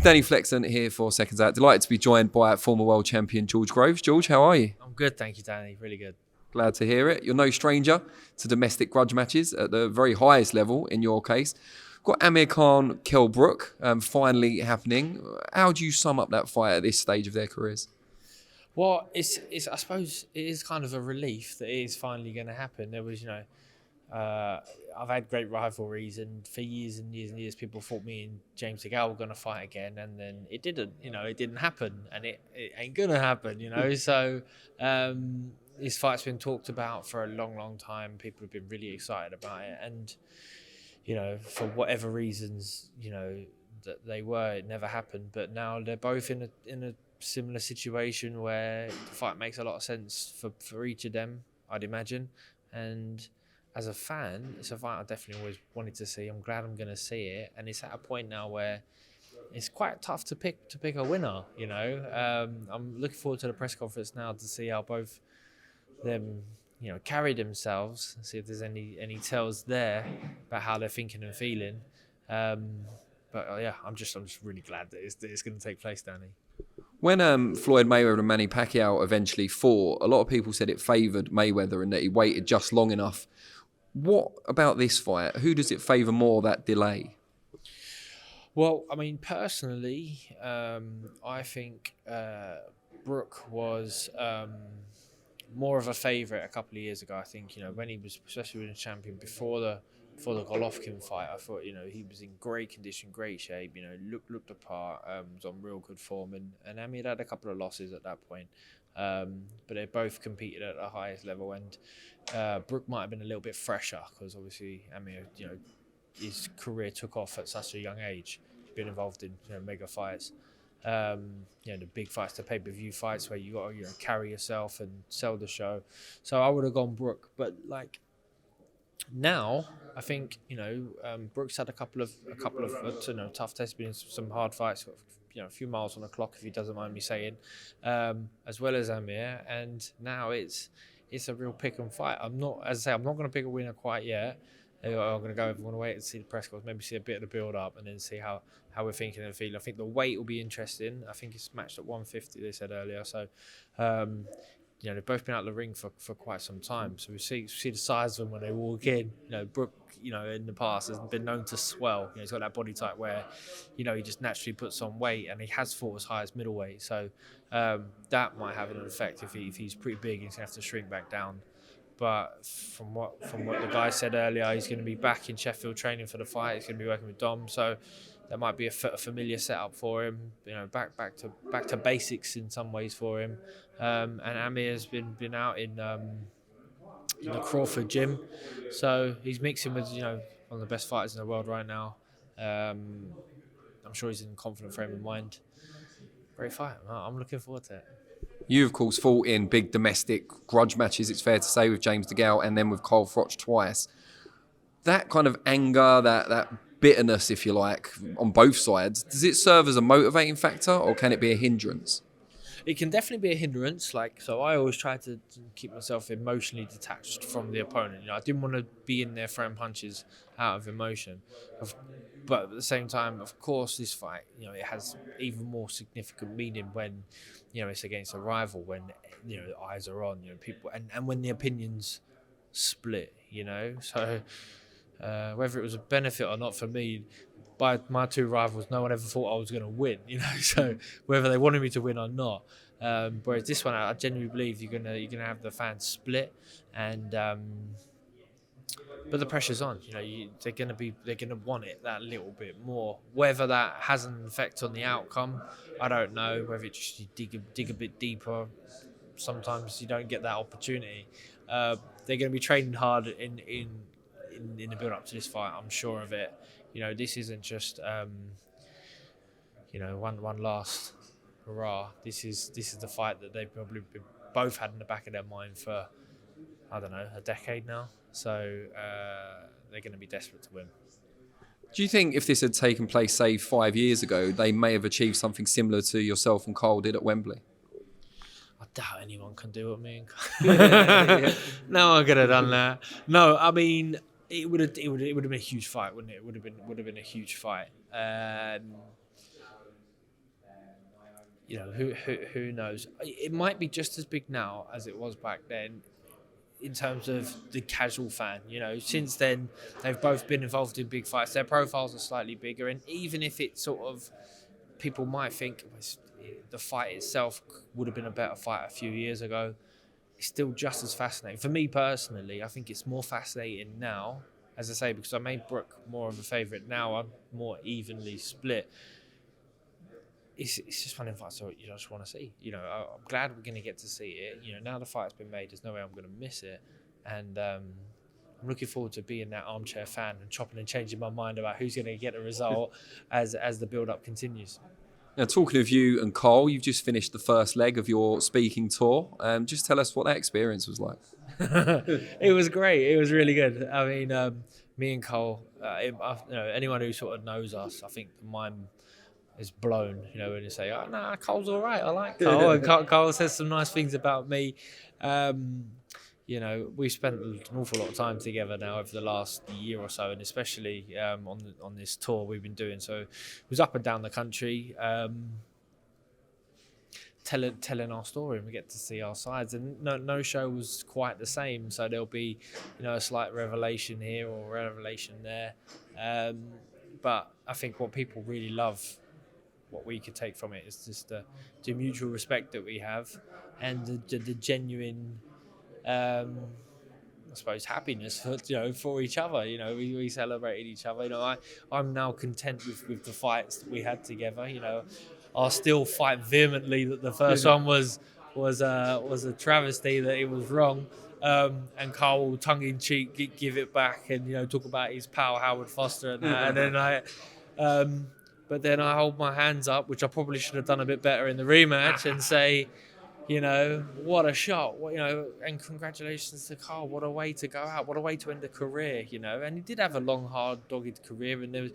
Danny Flexon here for SecondsOut. Delighted to be joined by former world champion George Groves. George, how are you? I'm good, thank you, Danny. Really good. Glad to hear it. You're no stranger to domestic grudge matches at the very highest level in your case. Got Amir Khan, Kell Brook finally happening. How do you sum up that fight at this stage of their careers? Well, it's I suppose it is kind of a relief that it is finally going to happen. There was, I've had great rivalries, and for years and years and years, people thought me and James DeGale were going to fight again, and then it didn't. It didn't happen, and it ain't going to happen. So this fight's been talked about for a long, long time. People have been really excited about it, and for whatever reasons, that they were, it never happened. But now they're both in a similar situation where the fight makes a lot of sense for each of them, I'd imagine. And as a fan, it's a fight I definitely always wanted to see. I'm glad I'm going to see it, and it's at a point now where it's quite tough to pick a winner. I'm looking forward to the press conference now to see how both them carry themselves, see if there's any tells there about how they're thinking and feeling. I'm just really glad that it's going to take place, Danny. When Floyd Mayweather and Manny Pacquiao eventually fought, a lot of people said it favoured Mayweather and that he waited just long enough. What about this fight? Who does it favour more, that delay? Well, I mean, personally, I think Brook was more of a favourite a couple of years ago. I think, when he was, especially when he was champion before the Golovkin fight, I thought, he was in great condition, great shape, looked apart, was on real good form, and Amir had a couple of losses at that point. But they both competed at the highest level, and Brook might have been a little bit fresher because obviously Amir, his career took off at such a young age. He's been involved in mega fights, the big fights, the pay-per-view fights where you got to carry yourself and sell the show. So I would have gone Brook, but now I think Brook's had a couple of tough tests, been in some hard fights, a few miles on the clock, if he doesn't mind me saying, as well as Amir, and now it's a real pick and fight. I'm not going to pick a winner quite yet. I'm going to want to wait and see the press conference, maybe see a bit of the build up, and then see how we're thinking and feeling. I think the weight will be interesting. I think it's matched at 150, they said earlier. So, they've both been out of the ring for quite some time. So we see the size of them when they walk in. Brook, in the past has been known to swell. He's got that body type where, he just naturally puts on weight, and he has fought as high as middleweight. So that might have an effect if he's pretty big. He's gonna have to shrink back down. But from what the guy said earlier, he's going to be back in Sheffield training for the fight. He's going to be working with Dom, so that might be a familiar setup for him. Back to basics in some ways for him. And Amir's been out in the Crawford gym, so he's mixing with one of the best fighters in the world right now. I'm sure he's in a confident frame of mind. Great fight. I'm looking forward to it. You, of course, fought in big domestic grudge matches, it's fair to say, with James DeGale and then with Carl Froch twice. That kind of anger, that bitterness, if you like, on both sides, does it serve as a motivating factor, or can it be a hindrance? It can definitely be a hindrance. So I always try to keep myself emotionally detached from the opponent. I didn't want to be in there throwing punches out of emotion. But at the same time, of course, this fight, it has even more significant meaning when, it's against a rival, when, the eyes are on, people, and when the opinions split, So whether it was a benefit or not for me, by my two rivals, no one ever thought I was going to win, So whether they wanted me to win or not. Whereas this one, I genuinely believe you're gonna have the fans split, and but the pressure's on. They're gonna want it that little bit more. Whether that has an effect on the outcome, I don't know. Whether it's just you dig a bit deeper, sometimes you don't get that opportunity. They're going to be training hard in the build up to this fight. I'm sure of it. This isn't just one last hurrah. This is the fight that they've probably both had in the back of their mind for, I don't know, a decade now. So they're going to be desperate to win. Do you think if this had taken place, say, 5 years ago, they may have achieved something similar to yourself and Carl did at Wembley? I doubt anyone can do what me and Carl. No one could have done that. No, I mean, it would have been a huge fight, wouldn't it? It would have been a huge fight. who knows? It might be just as big now as it was back then in terms of the casual fan. Since then they've both been involved in big fights. Their profiles are slightly bigger, and even if it sort of people might think the fight itself would have been a better fight a few years ago, it's still just as fascinating. For me personally, I think it's more fascinating now, as I say, because I made Brook more of a favourite. Now I'm more evenly split. It's just one of the fights that you just want to see. I'm glad we're going to get to see it. Now the fight's been made, there's no way I'm going to miss it. And I'm looking forward to being that armchair fan and chopping and changing my mind about who's going to get a result as the build-up continues. Now, talking of you and Cole, you've just finished the first leg of your speaking tour. Just tell us what that experience was like. It was great. It was really good. I mean, me and Cole, anyone who sort of knows us, I think the mind is blown, when you say, "Oh, nah, Cole's all right. I like Cole." And Cole says some nice things about me. We've spent an awful lot of time together now over the last year or so, and especially on this tour we've been doing. So it was up and down the country, telling our story, and we get to see our sides. And no show was quite the same, so there'll be a slight revelation here or revelation there. But I think what people really love, what we could take from it, is just the mutual respect that we have, and the genuine, I suppose, happiness for each other. We celebrated each other. I'm now content with the fights that we had together. I'll still fight vehemently that the first one was a travesty, that it was wrong. And Carl will tongue in cheek give it back, and talk about his pal Howard Foster and that. And then but then I hold my hands up, which I probably should have done a bit better in the rematch, and say, what a shot, and congratulations to Carl. What a way to go out. What a way to end a career, And he did have a long, hard, dogged career, and there was,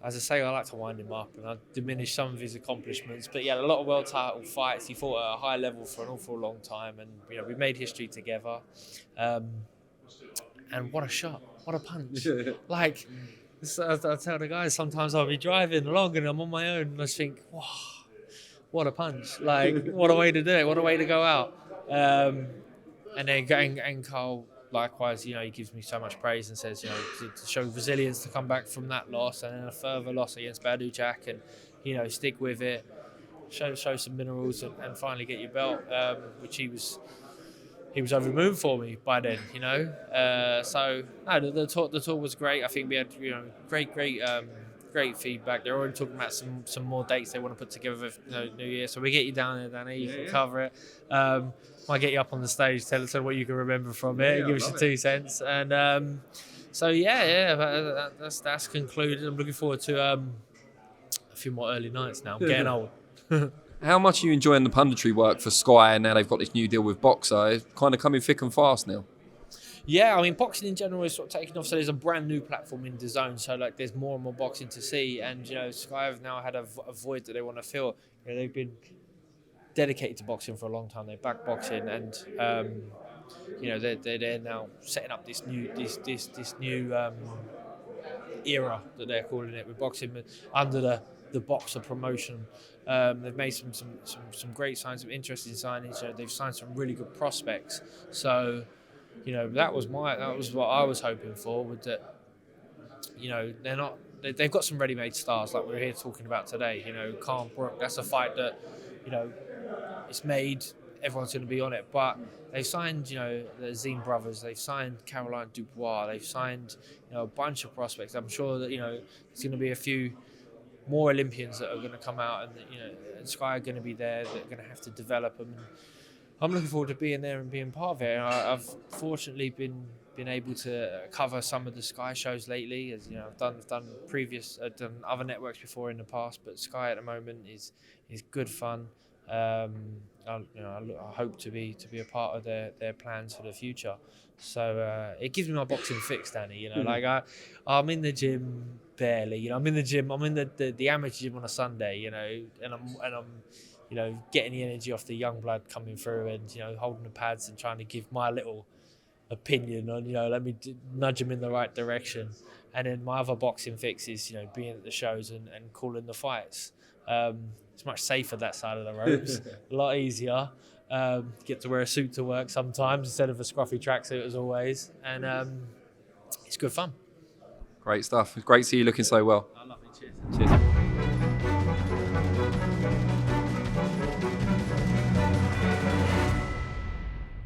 as I say, I like to wind him up, and I diminish some of his accomplishments. But he had a lot of world title fights. He fought at a high level for an awful long time, and we made history together. And what a shot! What a punch! I tell the guys, sometimes I'll be driving along and I'm on my own, and I think, wow, what a punch! What a way to do it! What a way to go out! And then Carl, likewise, he gives me so much praise and says, to show resilience to come back from that loss, and then a further loss against Baduchak, and stick with it, show some minerals, and finally get your belt, which he was over the moon for me by then, So no, the tour was great. I think we had great feedback. They're already talking about some more dates they want to put together for New Year. So we get you down there, Danny. You can cover it. Might get you up on the stage, tell us what you can remember from it, give us your 2 cents, and that's concluded. I'm looking forward to a few more early nights now. I'm getting old. How much are you enjoying the punditry work for Sky, and now they've got this new deal with Boxer? It's kind of coming thick and fast now. Yeah, I mean, boxing in general is sort of taking off. So there's a brand new platform in DAZN. So there's more and more boxing to see, and Sky have now had a void that they want to fill. They've been dedicated to boxing for a long time. They back boxing, and they're now setting up this new era that they're calling it, with boxing under the Boxer promotion. They've made some great signs, some interesting signings. They've signed some really good prospects. So, that was what I was hoping for. With that, they've got some ready-made stars like we're here talking about today. Kell Brook. That's a fight that, it's made. Everyone's going to be on it. But they've signed, the Zine brothers. They've signed Caroline Dubois. They've signed, a bunch of prospects. I'm sure that there's going to be a few more Olympians that are going to come out, and Sky are going to be there. They're going to have to develop them. I'm looking forward to being there and being part of it. And I've fortunately been able to cover some of the Sky shows lately. As I've done other networks before in the past, but Sky at the moment is good fun. I hope to be a part of their plans for the future. So it gives me my boxing fix, Danny. I'm in the gym barely. I'm in the gym. I'm in the amateur gym on a Sunday. And I'm getting the energy off the young blood coming through, and holding the pads and trying to give my little opinion on let me nudge them in the right direction. And then my other boxing fix is being at the shows and calling the fights. It's much safer that side of the ropes, a lot easier. Get to wear a suit to work sometimes instead of a scruffy tracksuit as always, and it's good fun. Great stuff. It's great to see you looking so well. I love it. Cheers.